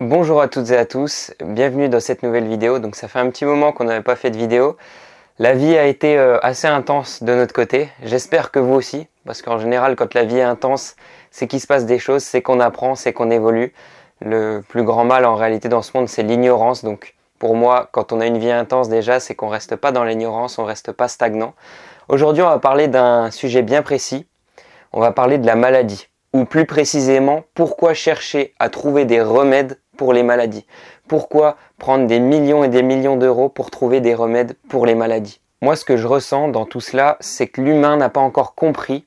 Bonjour à toutes et à tous, bienvenue dans cette nouvelle vidéo. Donc ça fait un petit moment qu'on n'avait pas fait de vidéo. La vie a été assez intense de notre côté, j'espère que vous aussi, parce qu'en général quand la vie est intense, c'est qu'il se passe des choses, c'est qu'on apprend, c'est qu'on évolue. Le plus grand mal en réalité dans ce monde, c'est l'ignorance. Donc pour moi, quand on a une vie intense déjà, c'est qu'on reste pas dans l'ignorance, on reste pas stagnant. Aujourd'hui, on va parler d'un sujet bien précis, on va parler de la maladie. Ou plus précisément, pourquoi chercher à trouver des remèdes pour les maladies? Pourquoi prendre des millions et des millions d'euros pour trouver des remèdes pour les maladies? Moi, ce que je ressens dans tout cela, c'est que l'humain n'a pas encore compris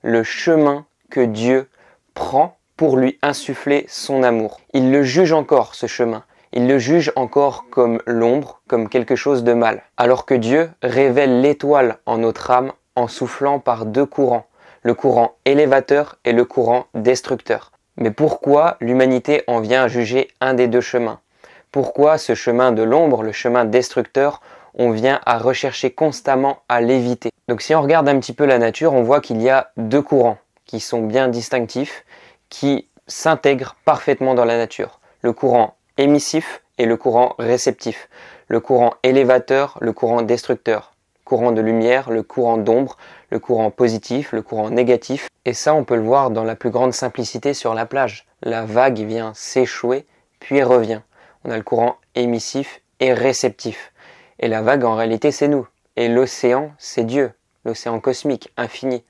le chemin que Dieu prend pour lui insuffler son amour. Il le juge encore, ce chemin. Il le juge encore comme l'ombre, comme quelque chose de mal. Alors que Dieu révèle l'étoile en notre âme en soufflant par deux courants. Le courant élévateur et le courant destructeur. Mais pourquoi l'humanité en vient à juger un des deux chemins? Pourquoi ce chemin de l'ombre, le chemin destructeur, on vient à rechercher constamment à l'éviter? Donc si on regarde un petit peu la nature, on voit qu'il y a deux courants qui sont bien distinctifs, qui s'intègrent parfaitement dans la nature. Le courant émissif et le courant réceptif. Le courant élévateur, le courant destructeur. Courant de lumière, le courant d'ombre, le courant positif, le courant négatif. Et ça, on peut le voir dans la plus grande simplicité sur la plage. La vague vient s'échouer, puis revient. On a le courant émissif et réceptif. Et la vague, en réalité, c'est nous. Et l'océan, c'est Dieu. L'océan cosmique, infini.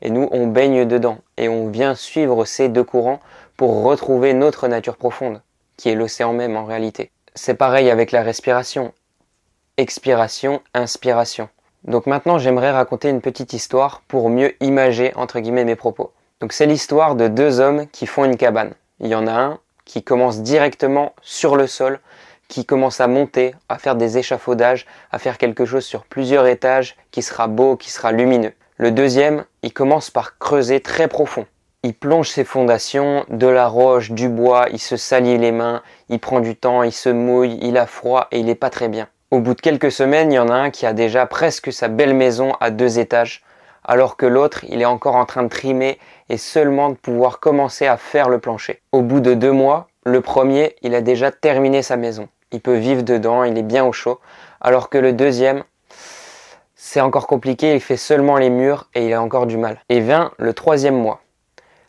Et nous, on baigne dedans. Et on vient suivre ces deux courants pour retrouver notre nature profonde, qui est l'océan même en réalité. C'est pareil avec la respiration. Expiration, inspiration. Donc maintenant, j'aimerais raconter une petite histoire pour mieux imager, entre guillemets, mes propos. Donc c'est l'histoire de deux hommes qui font une cabane. Il y en a un qui commence directement sur le sol, qui commence à monter, à faire des échafaudages, à faire quelque chose sur plusieurs étages, qui sera beau, qui sera lumineux. Le deuxième, il commence par creuser très profond. Il plonge ses fondations, de la roche, du bois, il se salit les mains, il prend du temps, il se mouille, il a froid et il n'est pas très bien. Au bout de quelques semaines, il y en a un qui a déjà presque sa belle maison à 2 étages, alors que l'autre, il est encore en train de trimer et seulement de pouvoir commencer à faire le plancher. Au bout de 2 mois, le premier, il a déjà terminé sa maison. Il peut vivre dedans, il est bien au chaud, alors que le deuxième, c'est encore compliqué, il fait seulement les murs et il a encore du mal. Et vient le 3e mois.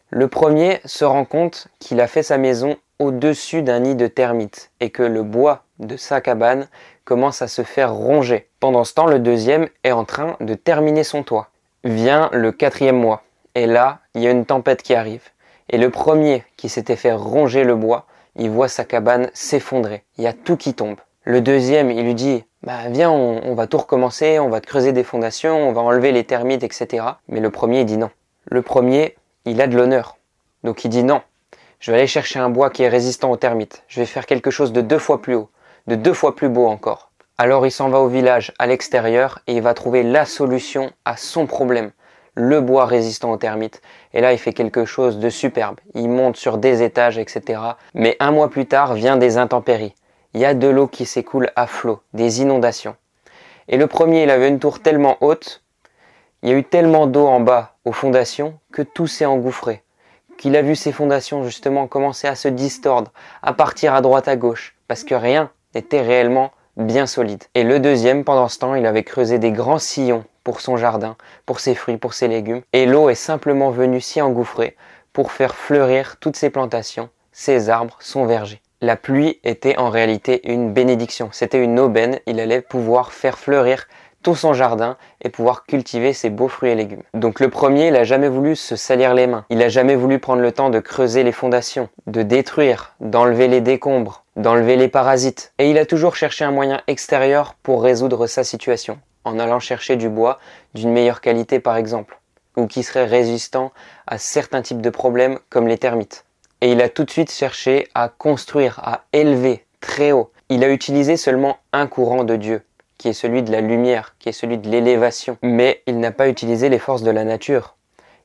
Le premier se rend compte qu'il a fait sa maison au-dessus d'un nid de termites et que le bois de sa cabane commence à se faire ronger. Pendant ce temps, le deuxième est en train de terminer son toit. Vient le 4e mois et là, il y a une tempête qui arrive. Et le premier qui s'était fait ronger le bois, il voit sa cabane s'effondrer. Il y a tout qui tombe. Le deuxième, il lui dit « Viens, on va tout recommencer, on va te creuser des fondations, on va enlever les termites, etc. » Mais le premier, il dit non. Le premier, il a de l'honneur. Donc il dit non. Je vais aller chercher un bois qui est résistant aux termites. Je vais faire quelque chose de 2 fois plus haut, de 2 fois plus beau encore. Alors il s'en va au village, à l'extérieur, et il va trouver la solution à son problème. Le bois résistant aux termites. Et là, il fait quelque chose de superbe. Il monte sur des étages, etc. Mais 1 mois plus tard, vient des intempéries. Il y a de l'eau qui s'écoule à flot, des inondations. Et le premier, il avait une tour tellement haute, il y a eu tellement d'eau en bas, aux fondations, que tout s'est engouffré. Qu'il a vu ses fondations justement commencer à se distordre, à partir à droite à gauche, parce que rien n'était réellement bien solide. Et le deuxième, pendant ce temps, il avait creusé des grands sillons pour son jardin, pour ses fruits, pour ses légumes, et l'eau est simplement venue s'y engouffrer pour faire fleurir toutes ses plantations, ses arbres, son verger. La pluie était en réalité une bénédiction, c'était une aubaine, il allait pouvoir faire fleurir tout son jardin et pouvoir cultiver ses beaux fruits et légumes. Donc le premier, il n'a jamais voulu se salir les mains. Il n'a jamais voulu prendre le temps de creuser les fondations, de détruire, d'enlever les décombres, d'enlever les parasites. Et il a toujours cherché un moyen extérieur pour résoudre sa situation, en allant chercher du bois d'une meilleure qualité par exemple, ou qui serait résistant à certains types de problèmes comme les termites. Et il a tout de suite cherché à construire, à élever très haut. Il a utilisé seulement un courant de Dieu, qui est celui de la lumière, qui est celui de l'élévation. Mais il n'a pas utilisé les forces de la nature.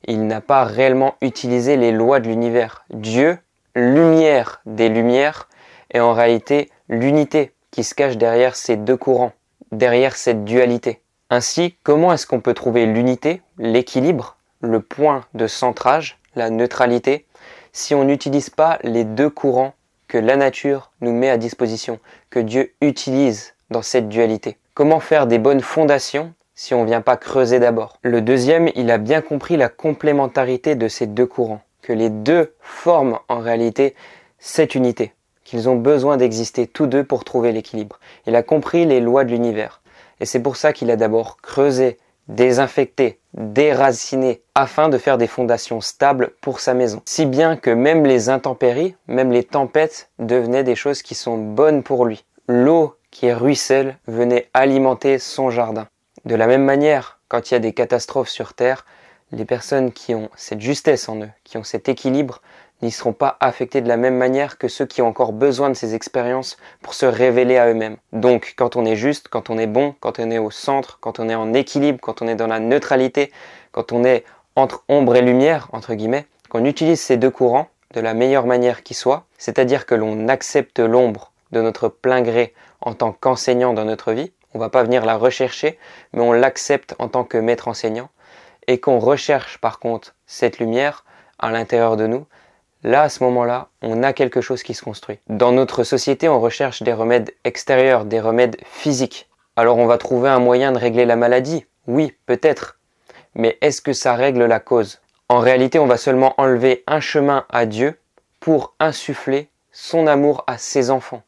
Il n'a pas réellement utilisé les lois de l'univers. Dieu, lumière des lumières, est en réalité l'unité qui se cache derrière ces deux courants, derrière cette dualité. Ainsi, comment est-ce qu'on peut trouver l'unité, l'équilibre, le point de centrage, la neutralité, si on n'utilise pas les deux courants que la nature nous met à disposition, que Dieu utilise dans cette dualité. Comment faire des bonnes fondations si on ne vient pas creuser d'abord? Le deuxième, il a bien compris la complémentarité de ces deux courants, que les deux forment en réalité cette unité, qu'ils ont besoin d'exister tous deux pour trouver l'équilibre. Il a compris les lois de l'univers. Et c'est pour ça qu'il a d'abord creusé, désinfecté, déraciné, afin de faire des fondations stables pour sa maison. Si bien que même les intempéries, même les tempêtes devenaient des choses qui sont bonnes pour lui. L'eau qui ruisselle venait alimenter son jardin. De la même manière, quand il y a des catastrophes sur Terre, les personnes qui ont cette justesse en eux, qui ont cet équilibre, n'y seront pas affectés de la même manière que ceux qui ont encore besoin de ces expériences pour se révéler à eux-mêmes. Donc, quand on est juste, quand on est bon, quand on est au centre, quand on est en équilibre, quand on est dans la neutralité, quand on est entre ombre et lumière, entre guillemets, qu'on utilise ces deux courants de la meilleure manière qui soit, c'est-à-dire que l'on accepte l'ombre de notre plein gré en tant qu'enseignant dans notre vie, on ne va pas venir la rechercher, mais on l'accepte en tant que maître enseignant, et qu'on recherche par contre cette lumière à l'intérieur de nous, là, à ce moment-là, on a quelque chose qui se construit. Dans notre société, on recherche des remèdes extérieurs, des remèdes physiques. Alors on va trouver un moyen de régler la maladie? Oui, peut-être. Mais est-ce que ça règle la cause? En réalité, on va seulement enlever un chemin à Dieu pour insuffler son amour à ses enfants.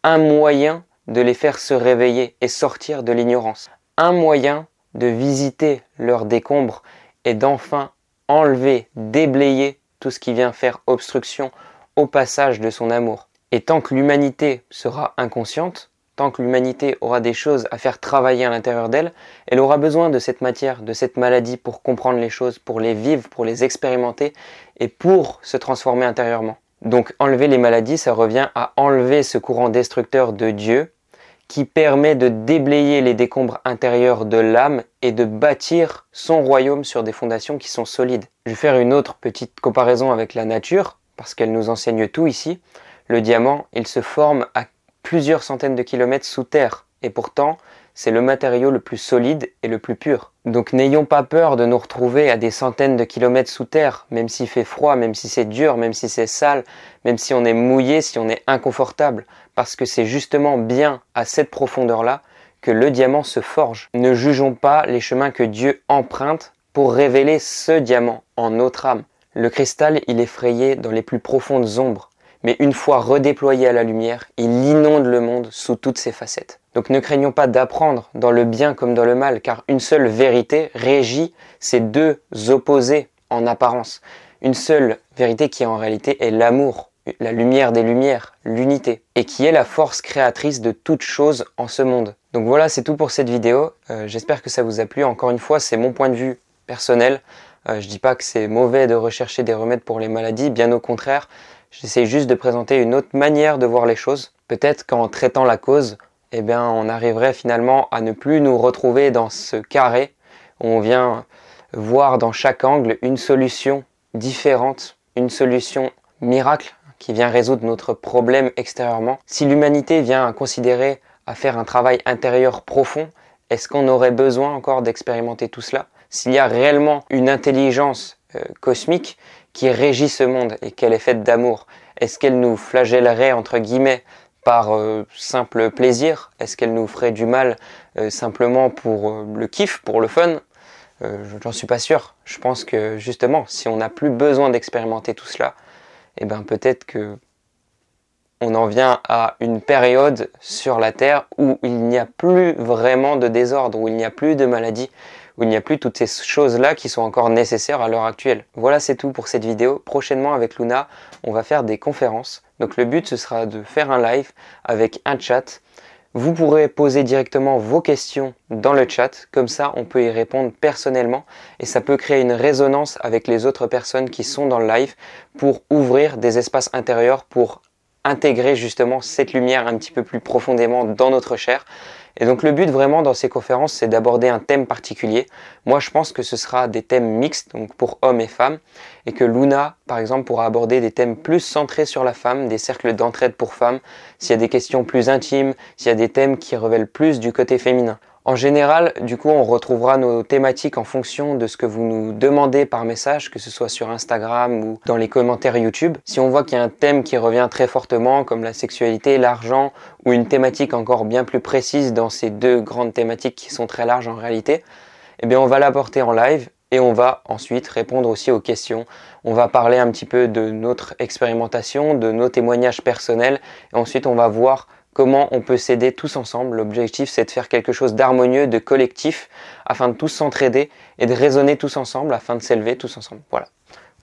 Un moyen de les faire se réveiller et sortir de l'ignorance. Un moyen de visiter leurs décombres et d'enfin enlever, déblayer tout ce qui vient faire obstruction au passage de son amour. Et tant que l'humanité sera inconsciente, tant que l'humanité aura des choses à faire travailler à l'intérieur d'elle, elle aura besoin de cette matière, de cette maladie pour comprendre les choses, pour les vivre, pour les expérimenter et pour se transformer intérieurement. Donc enlever les maladies, ça revient à enlever ce courant destructeur de Dieu qui permet de déblayer les décombres intérieurs de l'âme et de bâtir son royaume sur des fondations qui sont solides. Je vais faire une autre petite comparaison avec la nature, parce qu'elle nous enseigne tout ici. Le diamant, il se forme à plusieurs centaines de kilomètres sous terre, et pourtant, c'est le matériau le plus solide et le plus pur. Donc n'ayons pas peur de nous retrouver à des centaines de kilomètres sous terre, même s'il fait froid, même si c'est dur, même si c'est sale, même si on est mouillé, si on est inconfortable, parce que c'est justement bien à cette profondeur-là que le diamant se forge. Ne jugeons pas les chemins que Dieu emprunte pour révéler ce diamant en notre âme. Le cristal, il est frayé dans les plus profondes ombres, mais une fois redéployé à la lumière, il inonde le monde sous toutes ses facettes. Donc ne craignons pas d'apprendre dans le bien comme dans le mal, car une seule vérité régit ces deux opposés en apparence. Une seule vérité qui en réalité est l'amour, la lumière des lumières, l'unité, et qui est la force créatrice de toute chose en ce monde. Donc voilà, c'est tout pour cette vidéo. J'espère que ça vous a plu. Encore une fois, c'est mon point de vue personnel. Je dis pas que c'est mauvais de rechercher des remèdes pour les maladies, bien au contraire. J'essaie juste de présenter une autre manière de voir les choses. Peut-être qu'en traitant la cause, eh bien, on arriverait finalement à ne plus nous retrouver dans ce carré où on vient voir dans chaque angle une solution différente, une solution miracle qui vient résoudre notre problème extérieurement. Si l'humanité vient considérer à faire un travail intérieur profond, est-ce qu'on aurait besoin encore d'expérimenter tout cela? S'il y a réellement une intelligence cosmique qui régit ce monde et qu'elle est faite d'amour, est-ce qu'elle nous flagellerait entre guillemets par simple plaisir? Est-ce qu'elle nous ferait du mal simplement pour le kiff, pour le fun? J'en suis pas sûr. Je pense que justement, si on n'a plus besoin d'expérimenter tout cela, eh ben peut-être que on en vient à une période sur la Terre où il n'y a plus vraiment de désordre, où il n'y a plus de maladies, où il n'y a plus toutes ces choses-là qui sont encore nécessaires à l'heure actuelle. Voilà, c'est tout pour cette vidéo. Prochainement avec Luna, on va faire des conférences. Donc le but, ce sera de faire un live avec un chat. Vous pourrez poser directement vos questions dans le chat, comme ça on peut y répondre personnellement et ça peut créer une résonance avec les autres personnes qui sont dans le live pour ouvrir des espaces intérieurs, pour intégrer justement cette lumière un petit peu plus profondément dans notre chair. Et donc le but vraiment dans ces conférences, c'est d'aborder un thème particulier. Moi je pense que ce sera des thèmes mixtes, donc pour hommes et femmes, et que Luna par exemple pourra aborder des thèmes plus centrés sur la femme, des cercles d'entraide pour femmes, s'il y a des questions plus intimes, s'il y a des thèmes qui révèlent plus du côté féminin. En général, du coup, on retrouvera nos thématiques en fonction de ce que vous nous demandez par message, que ce soit sur Instagram ou dans les commentaires YouTube. Si on voit qu'il y a un thème qui revient très fortement, comme la sexualité, l'argent, ou une thématique encore bien plus précise dans ces deux grandes thématiques qui sont très larges en réalité, eh bien on va l'apporter en live et on va ensuite répondre aussi aux questions. On va parler un petit peu de notre expérimentation, de nos témoignages personnels, et ensuite on va voir comment on peut s'aider tous ensemble. L'objectif, c'est de faire quelque chose d'harmonieux, de collectif, afin de tous s'entraider et de raisonner tous ensemble, afin de s'élever tous ensemble. Voilà.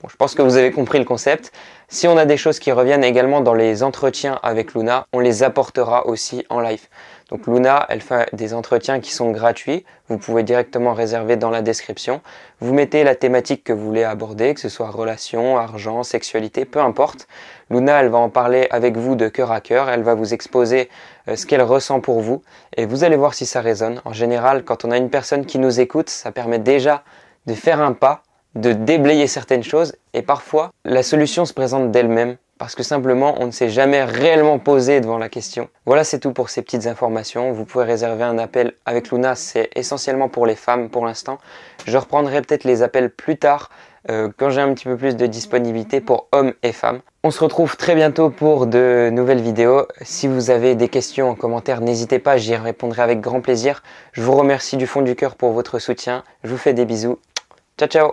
Bon, je pense que vous avez compris le concept. Si on a des choses qui reviennent également dans les entretiens avec Luna, on les apportera aussi en live. Donc Luna, elle fait des entretiens qui sont gratuits. Vous pouvez directement réserver dans la description. Vous mettez la thématique que vous voulez aborder, que ce soit relation, argent, sexualité, peu importe. Luna, elle va en parler avec vous de cœur à cœur. Elle va vous exposer ce qu'elle ressent pour vous et vous allez voir si ça résonne. En général, quand on a une personne qui nous écoute, ça permet déjà de faire un pas, de déblayer certaines choses, et parfois la solution se présente d'elle-même parce que simplement on ne s'est jamais réellement posé devant la question. Voilà, c'est tout pour ces petites informations. Vous pouvez réserver un appel avec Luna, c'est essentiellement pour les femmes pour l'instant. Je reprendrai peut-être les appels plus tard quand j'ai un petit peu plus de disponibilité pour hommes et femmes. On se retrouve très bientôt pour de nouvelles vidéos. Si vous avez des questions en commentaire, n'hésitez pas, j'y répondrai avec grand plaisir. Je vous remercie du fond du cœur pour votre soutien. Je vous fais des bisous. Ciao ciao!